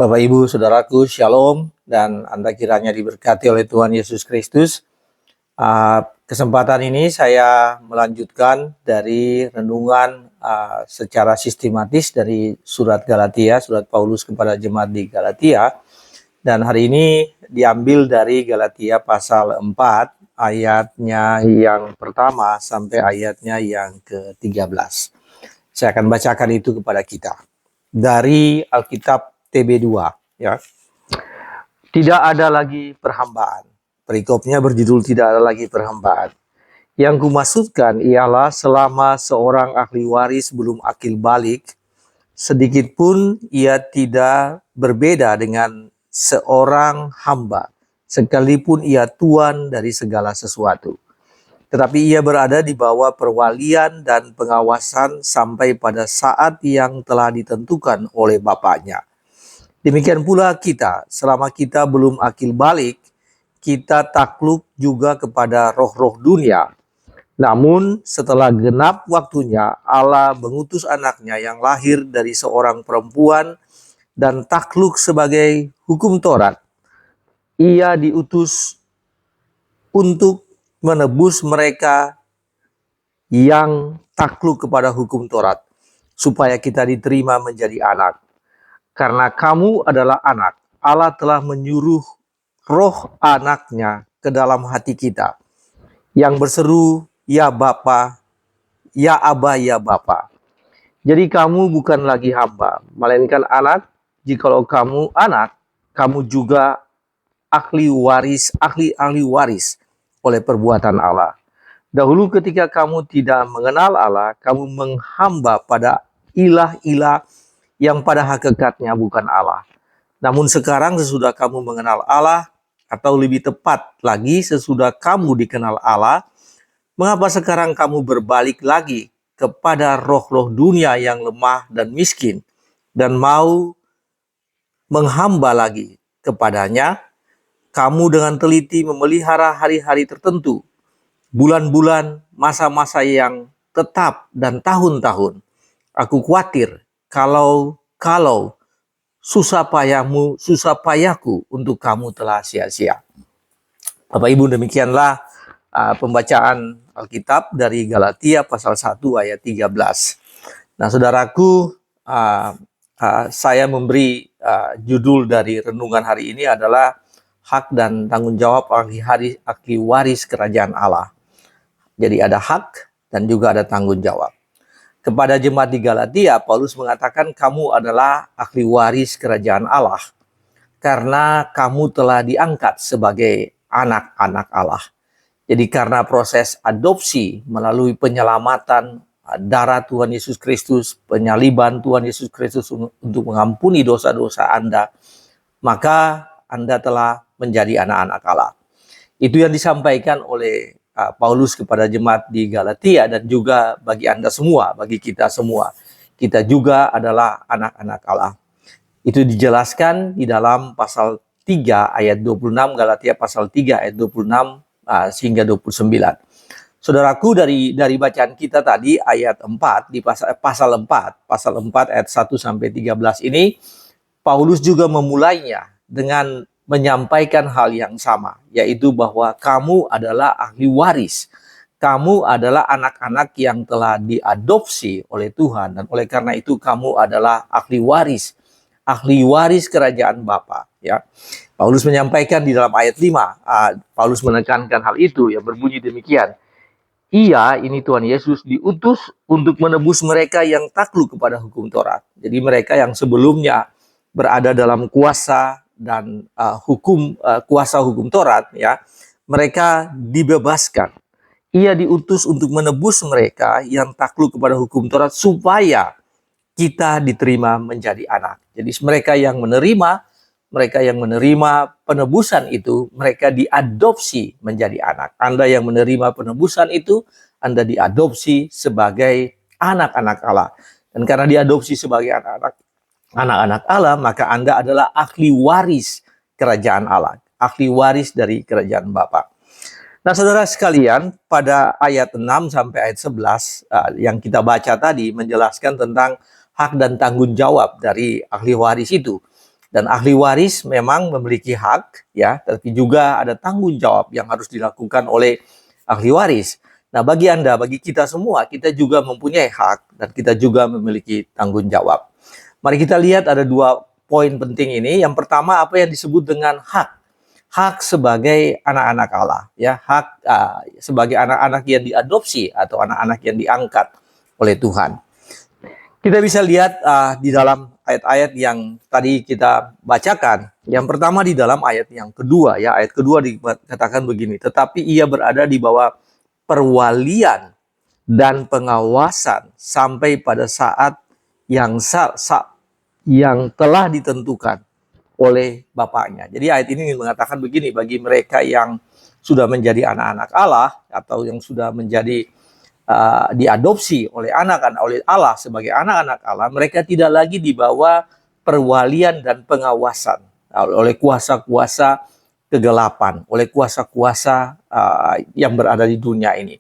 Bapak, Ibu, Saudaraku, Shalom, dan Anda kiranya diberkati oleh Tuhan Yesus Kristus. Kesempatan ini saya melanjutkan dari renungan secara sistematis dari surat Galatia, surat Paulus kepada jemaat di Galatia. Dan hari ini diambil dari Galatia pasal 4, ayatnya yang pertama sampai ayatnya yang ke-13. Saya akan bacakan itu kepada kita. Dari Alkitab TB2, ya. Tidak ada lagi perhambaan. Perikopnya berjudul tidak ada lagi perhambaan. Yang kumaksudkan ialah selama seorang ahli waris belum akil balik, sedikit pun ia tidak berbeda dengan seorang hamba, sekalipun ia tuan dari segala sesuatu. Tetapi ia berada di bawah perwalian dan pengawasan sampai pada saat yang telah ditentukan oleh Bapaknya. Demikian pula kita, selama kita belum akil balik, kita takluk juga kepada roh-roh dunia. Namun setelah genap waktunya, Allah mengutus anaknya yang lahir dari seorang perempuan dan takluk sebagai hukum Taurat. Ia diutus untuk menebus mereka yang takluk kepada hukum Taurat, supaya kita diterima menjadi anak. Karena kamu adalah anak, Allah telah menyuruh roh anaknya ke dalam hati kita, yang berseru, ya Bapa, ya Aba, ya Bapa. Jadi kamu bukan lagi hamba, melainkan anak. Jikalau kamu anak, kamu juga ahli waris oleh perbuatan Allah. Dahulu ketika kamu tidak mengenal Allah, kamu menghamba pada ilah-ilah yang pada hakikatnya bukan Allah. Namun sekarang sesudah kamu mengenal Allah, atau lebih tepat lagi sesudah kamu dikenal Allah, mengapa sekarang kamu berbalik lagi kepada roh-roh dunia yang lemah dan miskin, dan mau menghamba lagi kepadanya? Kamu dengan teliti memelihara hari-hari tertentu, bulan-bulan, masa-masa yang tetap, dan tahun-tahun. Aku khawatir kalau susah payahku untuk kamu telah sia-sia. Bapak Ibu, demikianlah pembacaan Alkitab dari Galatia pasal 1 ayat 13. Nah, saudaraku, saya memberi judul dari renungan hari ini adalah hak dan tanggung jawab ahli waris kerajaan Allah. Jadi ada hak dan juga ada tanggung jawab. Kepada jemaat di Galatia, Paulus mengatakan kamu adalah ahli waris kerajaan Allah karena kamu telah diangkat sebagai anak-anak Allah. Jadi karena proses adopsi melalui penyelamatan darah Tuhan Yesus Kristus, penyaliban Tuhan Yesus Kristus untuk mengampuni dosa-dosa Anda, maka Anda telah menjadi anak-anak Allah. Itu yang disampaikan oleh Paulus kepada jemaat di Galatia, dan juga bagi Anda semua, bagi kita semua. Kita juga adalah anak-anak Allah. Itu dijelaskan di dalam pasal 3 ayat 26, Galatia pasal 3 ayat 26 hingga 29. Saudaraku, dari bacaan kita tadi ayat 4 di pasal 4 ayat 1 sampai 13 ini, Paulus juga memulainya dengan menyampaikan hal yang sama, yaitu bahwa kamu adalah ahli waris. Kamu adalah anak-anak yang telah diadopsi oleh Tuhan, dan oleh karena itu kamu adalah ahli waris kerajaan Bapa. Ya, Paulus menyampaikan di dalam ayat 5, Paulus menekankan hal itu, yang berbunyi demikian. Ia, ini Tuhan Yesus, diutus untuk menebus mereka yang takluk kepada hukum Taurat. Jadi mereka yang sebelumnya berada dalam kuasa dan kuasa hukum Taurat, ya, mereka dibebaskan. Ia diutus untuk menebus mereka yang takluk kepada hukum Taurat supaya kita diterima menjadi anak. Jadi mereka yang menerima penebusan itu, mereka diadopsi menjadi anak. Anda yang menerima penebusan itu, Anda diadopsi sebagai anak-anak Allah. Dan karena diadopsi sebagai anak-anak Allah, maka Anda adalah ahli waris kerajaan Allah, ahli waris dari kerajaan Bapa. Nah, saudara sekalian, pada ayat 6 sampai ayat 11 yang kita baca tadi menjelaskan tentang hak dan tanggung jawab dari ahli waris itu. Dan ahli waris memang memiliki hak, ya, tapi juga ada tanggung jawab yang harus dilakukan oleh ahli waris. Nah, bagi Anda, bagi kita semua, kita juga mempunyai hak dan kita juga memiliki tanggung jawab. Mari kita lihat ada 2 poin penting ini. Yang pertama, apa yang disebut dengan hak. Hak sebagai anak-anak Allah, ya, hak sebagai anak-anak yang diadopsi atau anak-anak yang diangkat oleh Tuhan. Kita bisa lihat di dalam ayat-ayat yang tadi kita bacakan. Yang pertama di dalam ayat yang kedua, ya, ayat kedua dikatakan begini, tetapi ia berada di bawah perwalian dan pengawasan sampai pada saat yang telah ditentukan oleh Bapaknya. Jadi ayat ini mengatakan begini, bagi mereka yang sudah menjadi anak-anak Allah atau yang sudah menjadi diadopsi oleh oleh Allah sebagai anak-anak Allah, mereka tidak lagi di bawah perwalian dan pengawasan oleh kuasa-kuasa kegelapan, oleh kuasa-kuasa yang berada di dunia ini.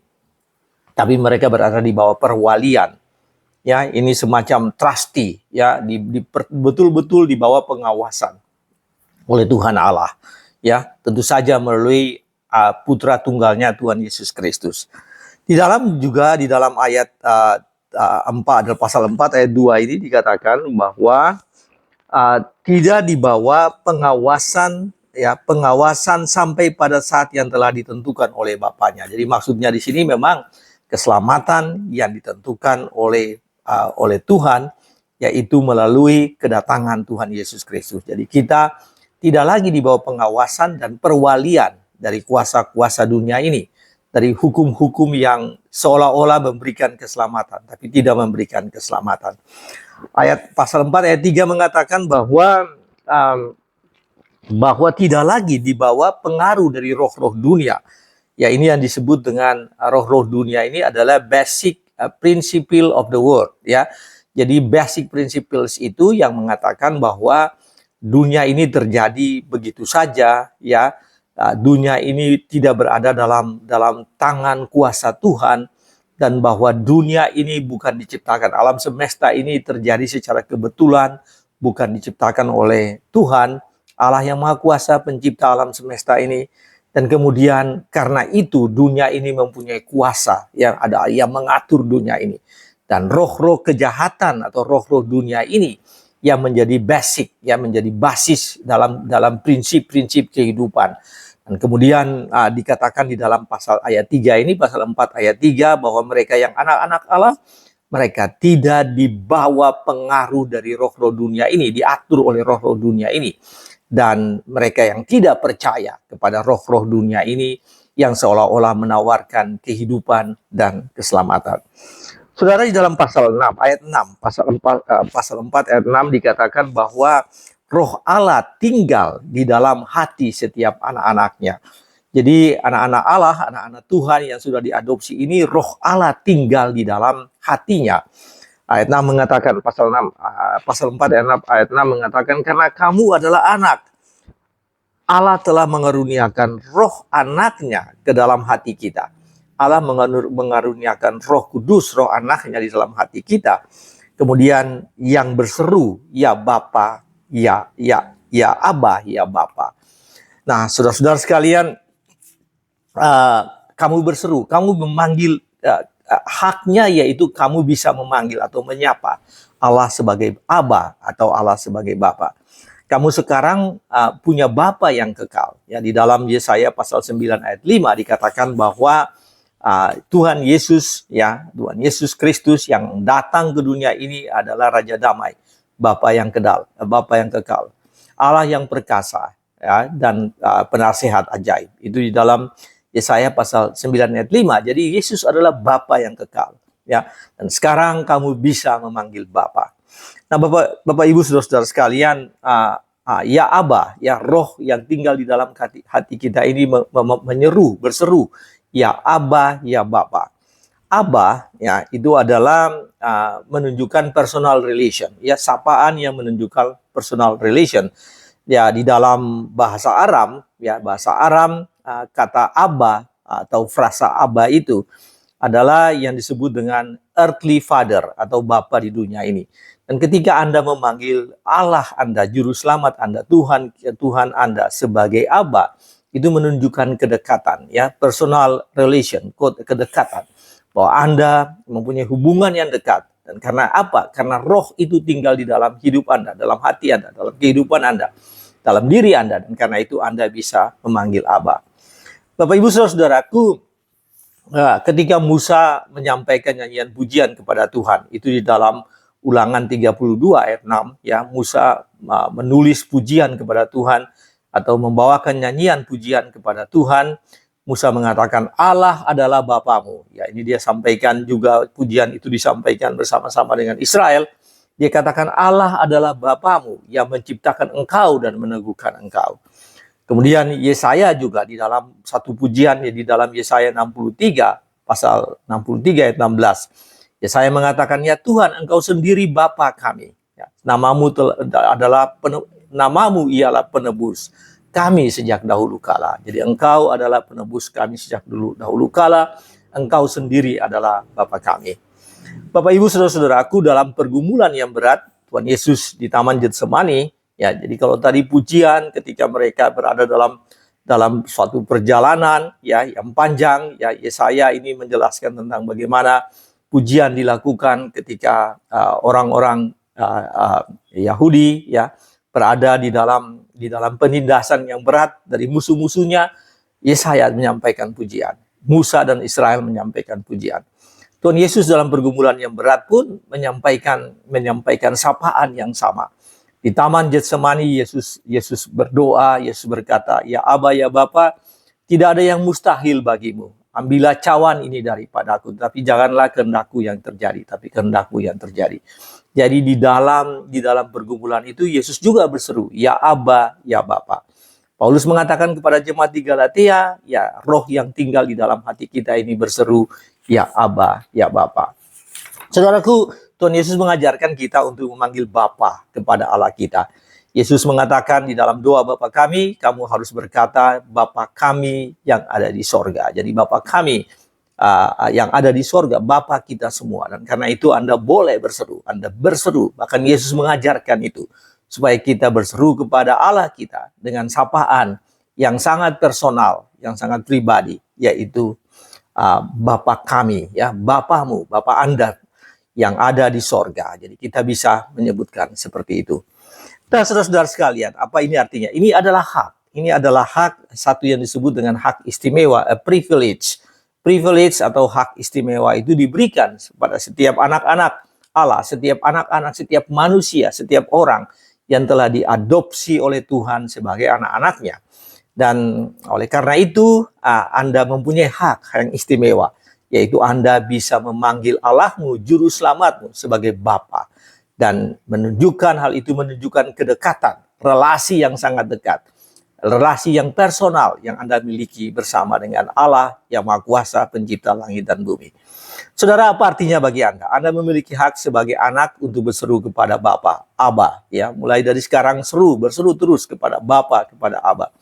Tapi mereka berada di bawah perwalian. Ya, ini semacam trustee, ya, betul-betul di bawah pengawasan oleh Tuhan Allah, ya, tentu saja melalui putra tunggalnya Tuhan Yesus Kristus. Di dalam ayat 4, pasal 4 ayat 2 ini dikatakan bahwa tidak di bawah pengawasan, ya, pengawasan sampai pada saat yang telah ditentukan oleh Bapaknya. Jadi maksudnya di sini memang keselamatan yang ditentukan oleh Tuhan, yaitu melalui kedatangan Tuhan Yesus Kristus. Jadi kita tidak lagi di bawah pengawasan dan perwalian dari kuasa-kuasa dunia ini, dari hukum-hukum yang seolah-olah memberikan keselamatan, tapi tidak memberikan keselamatan. Ayat pasal 4 ayat 3 mengatakan bahwa tidak lagi di bawah pengaruh dari roh-roh dunia. Ya, ini yang disebut dengan roh-roh dunia ini adalah basic principle of the world, ya. Jadi basic principles itu yang mengatakan bahwa dunia ini terjadi begitu saja, ya. Dunia ini tidak berada dalam tangan kuasa Tuhan, dan bahwa dunia ini bukan diciptakan, alam semesta ini terjadi secara kebetulan, bukan diciptakan oleh Tuhan, Allah yang Maha Kuasa, pencipta alam semesta ini. Dan kemudian karena itu dunia ini mempunyai kuasa yang mengatur dunia ini. Dan roh-roh kejahatan atau roh-roh dunia ini yang menjadi basic, yang menjadi basis dalam prinsip-prinsip kehidupan. Dan kemudian dikatakan di dalam pasal ayat 3 ini, pasal 4 ayat 3, bahwa mereka yang anak-anak Allah, mereka tidak dibawa pengaruh dari roh-roh dunia ini, diatur oleh roh-roh dunia ini. Dan mereka yang tidak percaya kepada roh-roh dunia ini yang seolah-olah menawarkan kehidupan dan keselamatan. Saudara, di dalam pasal 6 ayat 6, pasal 4 ayat 6 dikatakan bahwa Roh Allah tinggal di dalam hati setiap anak-anaknya. Jadi anak-anak Allah, anak-anak Tuhan yang sudah diadopsi ini, Roh Allah tinggal di dalam hatinya. Ayat 6 mengatakan, pasal 4 ayat 6 mengatakan, karena kamu adalah anak, Allah telah mengaruniakan roh anaknya ke dalam hati kita. Allah mengaruniakan roh kudus, roh anaknya di dalam hati kita. Kemudian yang berseru, ya Bapa, ya Abah, ya Bapa. Nah, saudara-saudara sekalian, kamu berseru, kamu memanggil, haknya yaitu kamu bisa memanggil atau menyapa Allah sebagai Abah atau Allah sebagai Bapa. Kamu sekarang punya Bapa yang kekal. Ya, di dalam Yesaya pasal 9 ayat 5 dikatakan bahwa Tuhan Yesus, ya, Tuhan Yesus Kristus yang datang ke dunia ini adalah Raja Damai, Bapa yang kekal, Allah yang perkasa, ya, dan penasehat ajaib. Itu di dalam Yesaya pasal 9 ayat 5. Jadi Yesus adalah Bapa yang kekal, ya. Dan sekarang kamu bisa memanggil Bapa. Nah, Bapak Ibu saudara-saudara sekalian, ya Abah, ya roh yang tinggal di dalam hati kita ini berseru, ya Abah, ya Bapa. Abah, ya, itu adalah menunjukkan personal relation, ya, sapaan yang menunjukkan personal relation. Ya, di dalam bahasa Aram, kata Abah atau frasa Abah itu adalah yang disebut dengan earthly father atau bapa di dunia ini. Dan ketika Anda memanggil Allah Anda, Juru Selamat Anda, Tuhan Anda sebagai Aba, itu menunjukkan kedekatan, ya, personal relation, kedekatan. Bahwa Anda mempunyai hubungan yang dekat. Dan karena apa? Karena roh itu tinggal di dalam hidup Anda, dalam hati Anda, dalam kehidupan Anda, dalam diri Anda. Dan karena itu Anda bisa memanggil Aba. Bapak Ibu Saudara-saudaraku, ketika Musa menyampaikan nyanyian pujian kepada Tuhan, itu di dalam Ulangan 32 ayat 6, ya, Musa menulis pujian kepada Tuhan atau membawakan nyanyian pujian kepada Tuhan. Musa mengatakan Allah adalah Bapamu. Ya, ini dia sampaikan juga, pujian itu disampaikan bersama-sama dengan Israel. Dia katakan Allah adalah Bapamu yang menciptakan engkau dan meneguhkan engkau. Kemudian Yesaya juga di dalam satu pujian, di dalam Yesaya 63 pasal 63 ayat 16. Yesaya mengatakan, ya Tuhan, engkau sendiri Bapa kami. Ya, namamu ialah penebus kami sejak dahulu kala. Jadi engkau adalah penebus kami sejak dahulu kala. Engkau sendiri adalah Bapa kami. Bapak Ibu Saudara-saudaraku, dalam pergumulan yang berat, Tuhan Yesus di Taman Getsemani, ya, jadi kalau tadi pujian ketika mereka berada dalam suatu perjalanan, ya, yang panjang, ya, Yesaya ini menjelaskan tentang bagaimana pujian dilakukan ketika orang-orang Yahudi, ya, berada di dalam penindasan yang berat dari musuh-musuhnya. Yesaya menyampaikan pujian, Musa dan Israel menyampaikan pujian. Tuhan Yesus dalam pergumulan yang berat pun menyampaikan sapaan yang sama. Di Taman Getsemani Yesus berdoa, Yesus berkata, ya Aba, ya Bapa, tidak ada yang mustahil bagimu. Ambillah cawan ini daripadaku, tapi janganlah kehendakku yang terjadi, tapi kehendakmu yang terjadi. Jadi di dalam pergumulan itu Yesus juga berseru, ya Aba, ya Bapa. Paulus mengatakan kepada jemaat di Galatia, ya roh yang tinggal di dalam hati kita ini berseru, ya Aba, ya Bapa. Saudaraku, Tuhan Yesus mengajarkan kita untuk memanggil Bapa kepada Allah kita. Yesus mengatakan di dalam doa Bapa kami, kamu harus berkata Bapa kami yang ada di sorga. Jadi Bapa kami yang ada di sorga, Bapa kita semua. Dan karena itu Anda boleh berseru, Anda berseru. Bahkan Yesus mengajarkan itu, supaya kita berseru kepada Allah kita dengan sapaan yang sangat personal, yang sangat pribadi, yaitu Bapa kami, ya, Bapamu, Bapa Anda yang ada di sorga. Jadi kita bisa menyebutkan seperti itu. Nah, saudara-saudara sekalian, apa ini artinya? Ini adalah hak. Ini adalah hak, satu yang disebut dengan hak istimewa, a privilege. Privilege atau hak istimewa itu diberikan kepada setiap anak-anak Allah, setiap anak-anak, setiap manusia, setiap orang yang telah diadopsi oleh Tuhan sebagai anak-anaknya. Dan oleh karena itu, Anda mempunyai hak yang istimewa, yaitu Anda bisa memanggil Allahmu, Juru Selamatmu sebagai Bapa. Dan hal itu menunjukkan kedekatan, relasi yang sangat dekat, relasi yang personal yang Anda miliki bersama dengan Allah yang Maha Kuasa, Pencipta langit dan bumi. Saudara, apa artinya bagi Anda? Anda memiliki hak sebagai anak untuk berseru kepada Bapa, Aba, ya. Mulai dari sekarang berseru terus kepada Bapa, kepada Aba.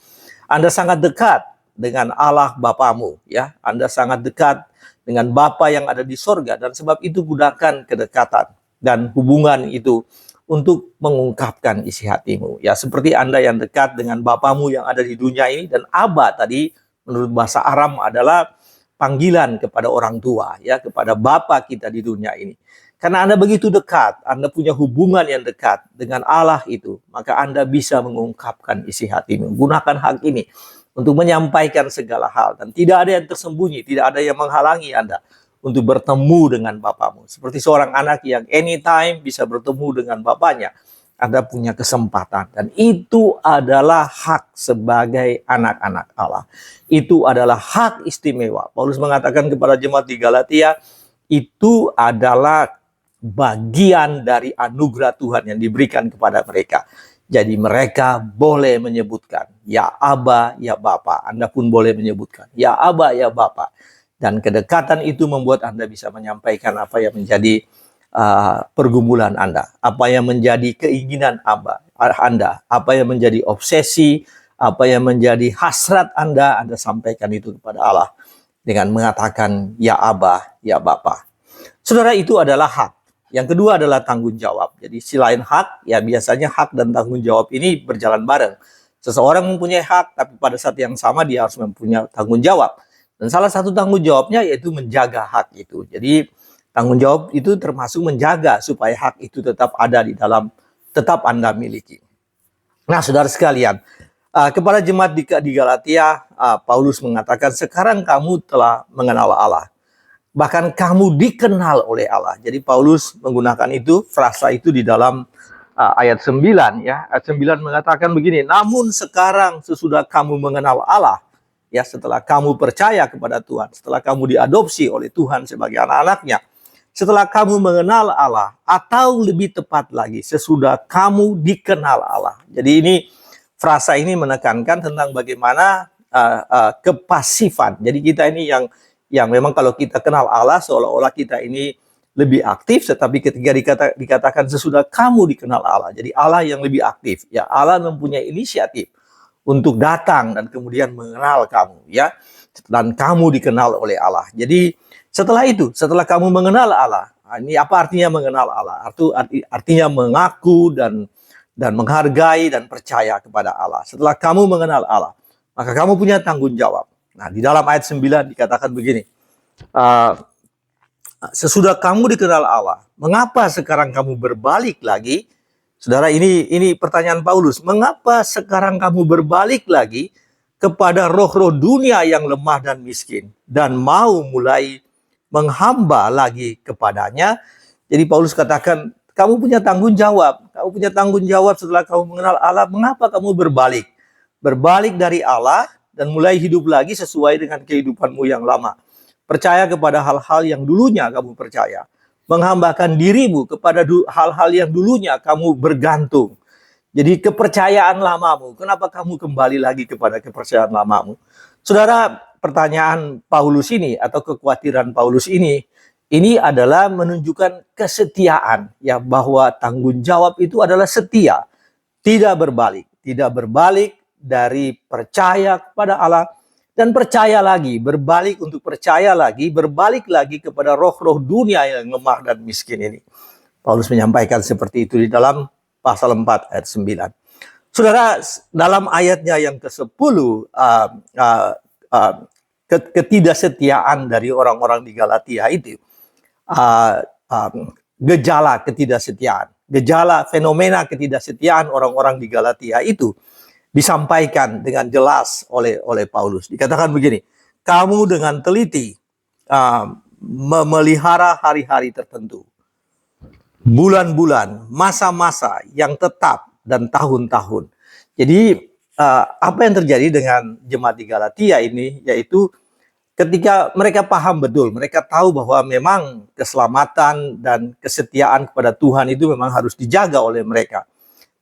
Anda sangat dekat dengan Allah Bapamu, ya. Anda sangat dekat dengan Bapa yang ada di sorga, dan sebab itu gunakan kedekatan dan hubungan itu untuk mengungkapkan isi hatimu. Ya, seperti Anda yang dekat dengan Bapamu yang ada di dunia ini, dan Aba tadi menurut bahasa Aram adalah panggilan kepada orang tua, ya, kepada Bapa kita di dunia ini. Karena Anda begitu dekat, Anda punya hubungan yang dekat dengan Allah itu, maka Anda bisa mengungkapkan isi hatimu. Gunakan hak ini untuk menyampaikan segala hal, dan tidak ada yang tersembunyi, tidak ada yang menghalangi Anda untuk bertemu dengan Bapamu. Seperti seorang anak yang anytime bisa bertemu dengan bapaknya. Anda punya kesempatan, dan itu adalah hak sebagai anak-anak Allah. Itu adalah hak istimewa. Paulus mengatakan kepada jemaat di Galatia, itu adalah bagian dari anugerah Tuhan yang diberikan kepada mereka. Jadi mereka boleh menyebutkan, ya Aba, ya Bapa. Anda pun boleh menyebutkan, ya Aba, ya Bapa. Dan kedekatan itu membuat Anda bisa menyampaikan apa yang menjadi pergumulan Anda, apa yang menjadi keinginan Anda, apa yang menjadi obsesi, apa yang menjadi hasrat Anda sampaikan itu kepada Allah dengan mengatakan, ya Aba, ya Bapa. Saudara, itu adalah hak. Yang kedua adalah tanggung jawab. Jadi selain hak, ya biasanya hak dan tanggung jawab ini berjalan bareng. Seseorang mempunyai hak, tapi pada saat yang sama dia harus mempunyai tanggung jawab. Dan salah satu tanggung jawabnya yaitu menjaga hak itu. Jadi tanggung jawab itu termasuk menjaga supaya hak itu tetap ada di dalam, tetap Anda miliki. Nah, saudara sekalian, kepada jemaat di Galatia, Paulus mengatakan, sekarang kamu telah mengenal Allah. Bahkan kamu dikenal oleh Allah. Jadi Paulus menggunakan itu, frasa itu di dalam ayat 9 ya. Ayat 9 mengatakan begini, namun sekarang sesudah kamu mengenal Allah, ya setelah kamu percaya kepada Tuhan, setelah kamu diadopsi oleh Tuhan sebagai anak-anaknya, setelah kamu mengenal Allah, atau lebih tepat lagi, sesudah kamu dikenal Allah. Jadi ini, frasa ini menekankan tentang bagaimana kepasifan. Jadi kita ini yang memang kalau kita kenal Allah, seolah-olah kita ini lebih aktif, tetapi ketika dikatakan sesudah kamu dikenal Allah, jadi Allah yang lebih aktif. Ya, Allah mempunyai inisiatif untuk datang dan kemudian mengenal kamu, ya. Dan kamu dikenal oleh Allah. Jadi setelah itu, setelah kamu mengenal Allah, ini apa artinya mengenal Allah? Artinya mengaku dan menghargai dan percaya kepada Allah. Setelah kamu mengenal Allah, maka kamu punya tanggung jawab. Nah, di dalam ayat 9 dikatakan begini, sesudah kamu dikenal Allah, mengapa sekarang kamu berbalik lagi? Saudara, ini pertanyaan Paulus. Mengapa sekarang kamu berbalik lagi kepada roh-roh dunia yang lemah dan miskin, dan mau mulai menghamba lagi kepadanya? Jadi Paulus katakan, kamu punya tanggung jawab. Kamu punya tanggung jawab setelah kamu mengenal Allah. Mengapa kamu berbalik? Berbalik dari Allah dan mulai hidup lagi sesuai dengan kehidupanmu yang lama. Percaya kepada hal-hal yang dulunya kamu percaya. Menghambakan dirimu kepada hal-hal yang dulunya kamu bergantung. Jadi kepercayaan lamamu, kenapa kamu kembali lagi kepada kepercayaan lamamu? Saudara, pertanyaan Paulus ini atau kekhawatiran Paulus ini adalah menunjukkan kesetiaan, ya, bahwa tanggung jawab itu adalah setia, tidak berbalik dari percaya kepada Allah dan percaya lagi, berbalik untuk percaya lagi, berbalik lagi kepada roh-roh dunia yang lemah dan miskin ini. Paulus menyampaikan seperti itu di dalam pasal 4 ayat 9. Saudara, dalam ayatnya yang ke-10, ketidaksetiaan dari orang-orang di Galatia itu, gejala ketidaksetiaan, gejala fenomena ketidaksetiaan orang-orang di Galatia itu disampaikan dengan jelas oleh Paulus. Dikatakan begini, kamu dengan teliti memelihara hari-hari tertentu, bulan-bulan, masa-masa yang tetap dan tahun-tahun. Jadi apa yang terjadi dengan jemaat di Galatia ini, yaitu ketika mereka paham betul, mereka tahu bahwa memang keselamatan dan kesetiaan kepada Tuhan itu memang harus dijaga oleh mereka.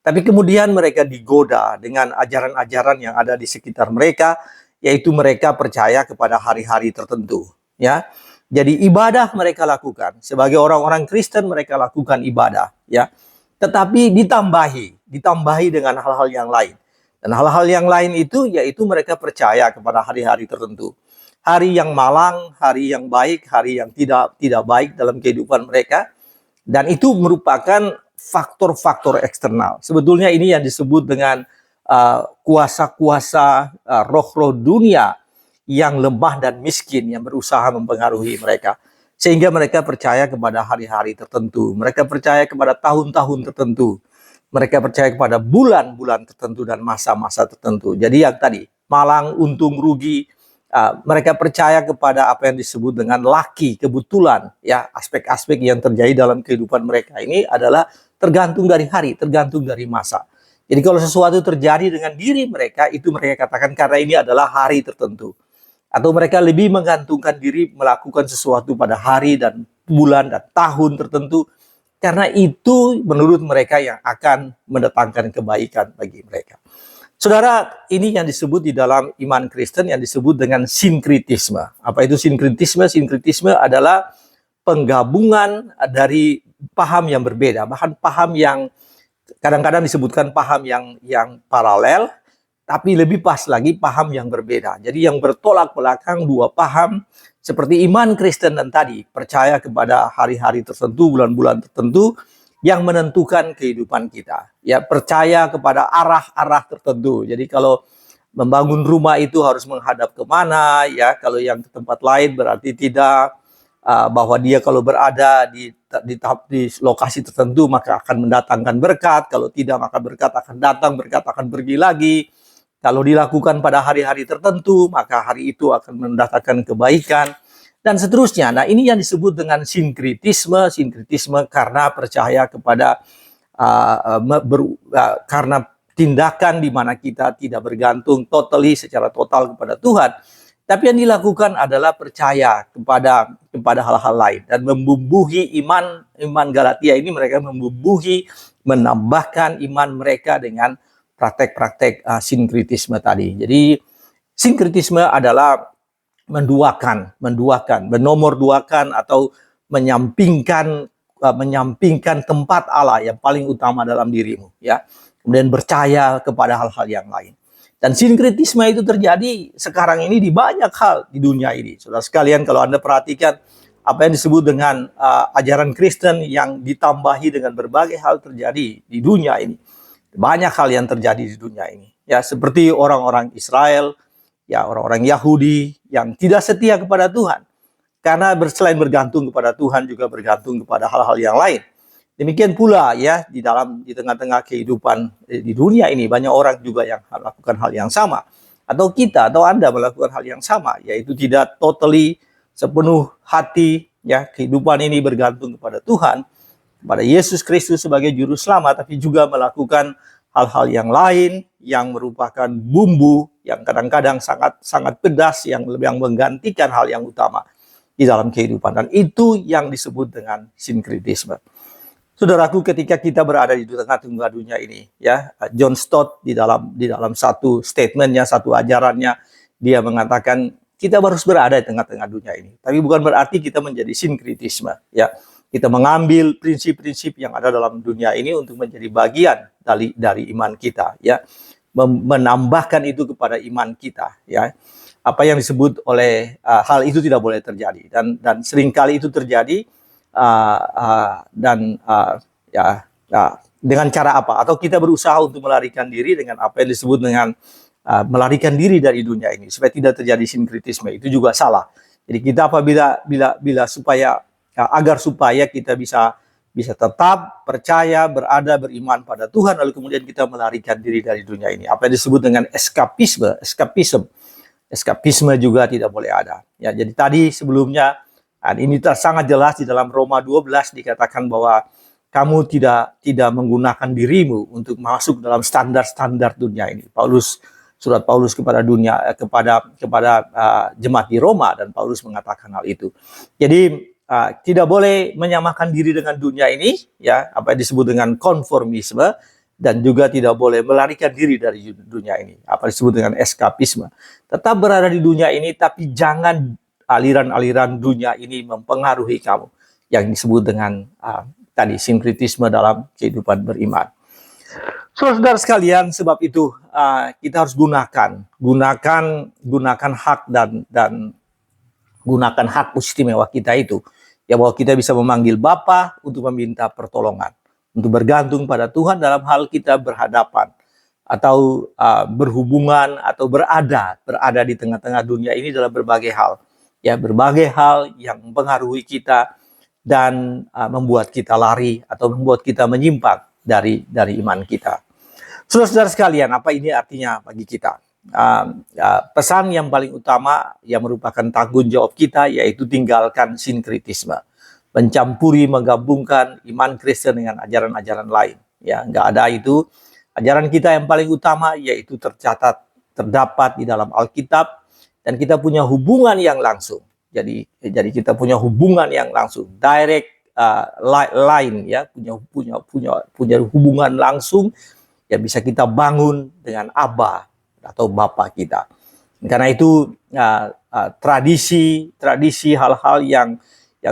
Tapi kemudian mereka digoda dengan ajaran-ajaran yang ada di sekitar mereka, yaitu mereka percaya kepada hari-hari tertentu, ya. Jadi ibadah mereka lakukan, sebagai orang-orang Kristen mereka lakukan ibadah, ya. Tetapi ditambahi dengan hal-hal yang lain. Dan hal-hal yang lain itu yaitu mereka percaya kepada hari-hari tertentu. Hari yang malang, hari yang baik, hari yang tidak baik dalam kehidupan mereka. Dan itu merupakan faktor-faktor eksternal. Sebetulnya ini yang disebut dengan kuasa-kuasa roh-roh dunia yang lemah dan miskin yang berusaha mempengaruhi mereka. Sehingga mereka percaya kepada hari-hari tertentu. Mereka percaya kepada tahun-tahun tertentu. Mereka percaya kepada bulan-bulan tertentu dan masa-masa tertentu. Jadi yang tadi, malang, untung, rugi. Mereka percaya kepada apa yang disebut dengan laki, kebetulan, ya, aspek-aspek yang terjadi dalam kehidupan mereka ini adalah tergantung dari hari, tergantung dari masa. Jadi kalau sesuatu terjadi dengan diri mereka, itu mereka katakan karena ini adalah hari tertentu. Atau mereka lebih menggantungkan diri melakukan sesuatu pada hari dan bulan dan tahun tertentu, karena itu menurut mereka yang akan mendatangkan kebaikan bagi mereka. Saudara, ini yang disebut di dalam iman Kristen yang disebut dengan sinkritisme. Apa itu sinkritisme? Sinkritisme adalah penggabungan dari paham yang berbeda, bahkan paham yang kadang-kadang disebutkan paham yang paralel, tapi lebih pas lagi paham yang berbeda. Jadi yang bertolak belakang dua paham seperti iman Kristen dan tadi percaya kepada hari-hari tertentu, bulan-bulan tertentu yang menentukan kehidupan kita. Ya, percaya kepada arah-arah tertentu. Jadi kalau membangun rumah itu harus menghadap kemana, ya kalau yang ke tempat lain berarti tidak. Bahwa dia kalau berada di lokasi tertentu maka akan mendatangkan berkat, kalau tidak maka berkat akan datang, berkat akan pergi lagi. Kalau dilakukan pada hari-hari tertentu maka hari itu akan mendatangkan kebaikan dan seterusnya. Nah, ini yang disebut dengan sinkritisme karena percaya kepada karena tindakan di mana kita tidak bergantung secara total kepada Tuhan. Tapi yang dilakukan adalah percaya kepada hal-hal lain dan membumbuhi iman Galatia ini. Mereka menambahkan iman mereka dengan praktek-praktek sinkritisme tadi. Jadi sinkritisme adalah menomorduakan atau menyampingkan tempat Allah yang paling utama dalam dirimu, ya. Kemudian percaya kepada hal-hal yang lain. Dan sinkritisme itu terjadi sekarang ini di banyak hal di dunia ini. Saudara sekalian, kalau Anda perhatikan apa yang disebut dengan ajaran Kristen yang ditambahi dengan berbagai hal terjadi di dunia ini. Banyak hal yang terjadi di dunia ini. Ya, seperti orang-orang Israel, ya orang-orang Yahudi yang tidak setia kepada Tuhan. Karena selain bergantung kepada Tuhan juga bergantung kepada hal-hal yang lain. Demikian pula ya di tengah-tengah kehidupan di dunia ini banyak orang juga yang melakukan hal yang sama, atau kita atau Anda melakukan hal yang sama, yaitu tidak totally sepenuh hati ya kehidupan ini bergantung kepada Tuhan, kepada Yesus Kristus sebagai juru selamat, tapi juga melakukan hal-hal yang lain yang merupakan bumbu yang kadang-kadang sangat pedas yang menggantikan hal yang utama di dalam kehidupan, dan itu yang disebut dengan sinkritisme. Saudaraku, ketika kita berada di tengah-tengah dunia ini, ya, John Stott di dalam satu statementnya, satu ajarannya, dia mengatakan kita harus berada di tengah-tengah dunia ini. Tapi bukan berarti kita menjadi sinkritisme, ya. Kita mengambil prinsip-prinsip yang ada dalam dunia ini untuk menjadi bagian dari iman kita, ya. Menambahkan itu kepada iman kita, ya. Apa yang disebut oleh hal itu tidak boleh terjadi, dan seringkali itu terjadi. Dengan cara apa? Atau kita berusaha untuk melarikan diri dengan apa yang disebut dengan melarikan diri dari dunia ini supaya tidak terjadi sinkritisme. Itu juga salah. Jadi kita agar supaya kita bisa tetap percaya, beriman pada Tuhan, lalu kemudian kita melarikan diri dari dunia ini. Apa yang disebut dengan eskapisme juga tidak boleh ada. Ya, jadi tadi sebelumnya, dan ini sangat jelas di dalam Roma 12 dikatakan bahwa kamu tidak menggunakan dirimu untuk masuk dalam standar-standar dunia ini. Surat Paulus kepada jemaat di Roma, dan Paulus mengatakan hal itu. Jadi tidak boleh menyamakan diri dengan dunia ini, ya, apa yang disebut dengan konformisme, dan juga tidak boleh melarikan diri dari dunia ini, apa yang disebut dengan eskapisme. Tetap berada di dunia ini, tapi jangan aliran-aliran dunia ini mempengaruhi kamu, yang disebut dengan tadi sinkritisme dalam kehidupan beriman. Saudara sekalian, sebab itu kita harus gunakan hak dan gunakan hak istimewa kita itu, ya, bahwa kita bisa memanggil Bapa untuk meminta pertolongan, untuk bergantung pada Tuhan dalam hal kita berhadapan atau berhubungan atau berada di tengah-tengah dunia ini dalam berbagai hal. Ya, berbagai hal yang mempengaruhi kita dan membuat kita lari atau membuat kita menyimpang dari iman kita. Saudara-saudara sekalian, apa ini artinya bagi kita? Pesan yang paling utama yang merupakan tanggung jawab kita yaitu tinggalkan sinkritisme, menggabungkan iman Kristen dengan ajaran-ajaran lain. Ya, nggak ada itu. Ajaran kita yang paling utama yaitu terdapat di dalam Alkitab. Dan kita punya hubungan yang langsung. Jadi kita punya hubungan yang langsung, direct line, ya, punya hubungan langsung yang bisa kita bangun dengan Abba atau Bapa kita. Karena itu tradisi hal-hal yang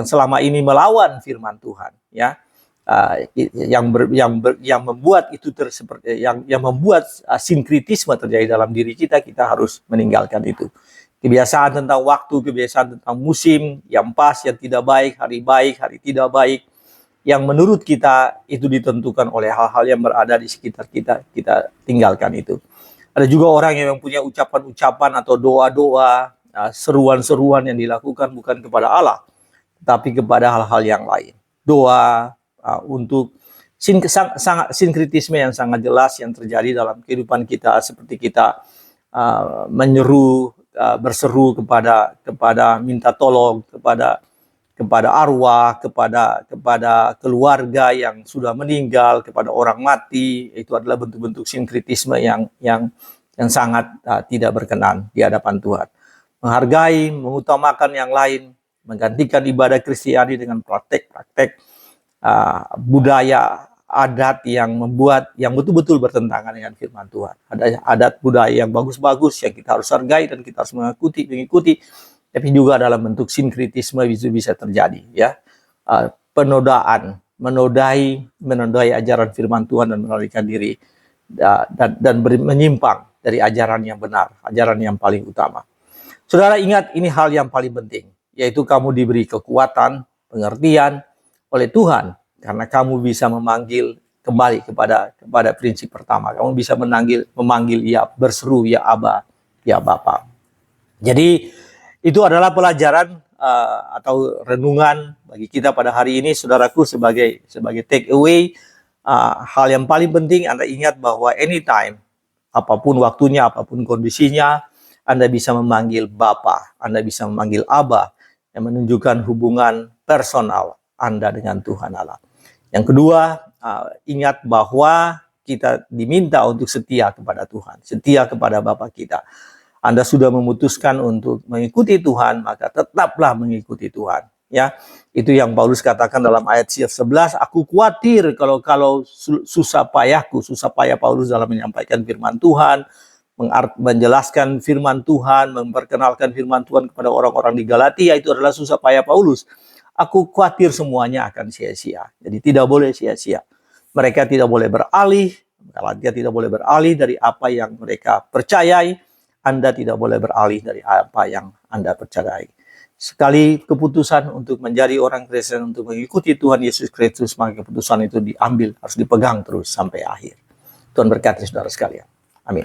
selama ini melawan firman Tuhan, ya, yang membuat itu yang membuat sinkritisme terjadi dalam diri kita, kita harus meninggalkan itu. Kebiasaan tentang waktu, kebiasaan tentang musim yang pas, yang tidak baik, hari tidak baik, yang menurut kita itu ditentukan oleh hal-hal yang berada di sekitar kita, kita tinggalkan itu. Ada juga orang yang punya ucapan-ucapan atau doa-doa, seruan-seruan yang dilakukan bukan kepada Allah, tapi kepada hal-hal yang lain. Doa untuk sinkritisme yang sangat jelas yang terjadi dalam kehidupan kita, seperti kita menyeru, berseru kepada minta tolong kepada arwah, kepada keluarga yang sudah meninggal, kepada orang mati. Itu adalah bentuk-bentuk sinkritisme yang sangat tidak berkenan di hadapan Tuhan. Menghargai, mengutamakan yang lain, menggantikan ibadah Kristiani dengan praktek-praktek budaya adat yang betul-betul bertentangan dengan firman Tuhan. Ada adat budaya yang bagus-bagus yang kita harus hargai dan kita harus mengikuti, tapi juga dalam bentuk sinkritisme bisa terjadi, ya. Penodaan, menodai ajaran firman Tuhan dan menolakkan diri dan menyimpang dari ajaran yang benar, ajaran yang paling utama. Saudara, ingat, ini hal yang paling penting, yaitu kamu diberi kekuatan, pengertian oleh Tuhan, karena kamu bisa memanggil kembali kepada prinsip pertama. Kamu bisa memanggil ya, berseru ya Aba, ya Bapa. Jadi itu adalah pelajaran atau renungan bagi kita pada hari ini, saudaraku, sebagai take away. Hal yang paling penting, Anda ingat bahwa anytime, apapun waktunya, apapun kondisinya, Anda bisa memanggil Bapa, Anda bisa memanggil Aba, yang menunjukkan hubungan personal Anda dengan Tuhan Allah. Yang kedua, ingat bahwa kita diminta untuk setia kepada Tuhan, setia kepada Bapa kita. Anda sudah memutuskan untuk mengikuti Tuhan, maka tetaplah mengikuti Tuhan. Ya, itu yang Paulus katakan dalam ayat 11. Aku khawatir kalau susah payah Paulus dalam menyampaikan firman Tuhan, menjelaskan firman Tuhan, memperkenalkan firman Tuhan kepada orang-orang di Galatia, itu adalah susah payah Paulus. Aku khawatir semuanya akan sia-sia. Jadi tidak boleh sia-sia. Mereka tidak boleh beralih, Galatia tidak boleh beralih dari apa yang mereka percayai. Anda tidak boleh beralih dari apa yang Anda percayai. Sekali keputusan untuk menjadi orang Kristen, untuk mengikuti Tuhan Yesus Kristus, maka keputusan itu diambil, harus dipegang terus sampai akhir. Tuhan berkati saudara sekalian. Amin.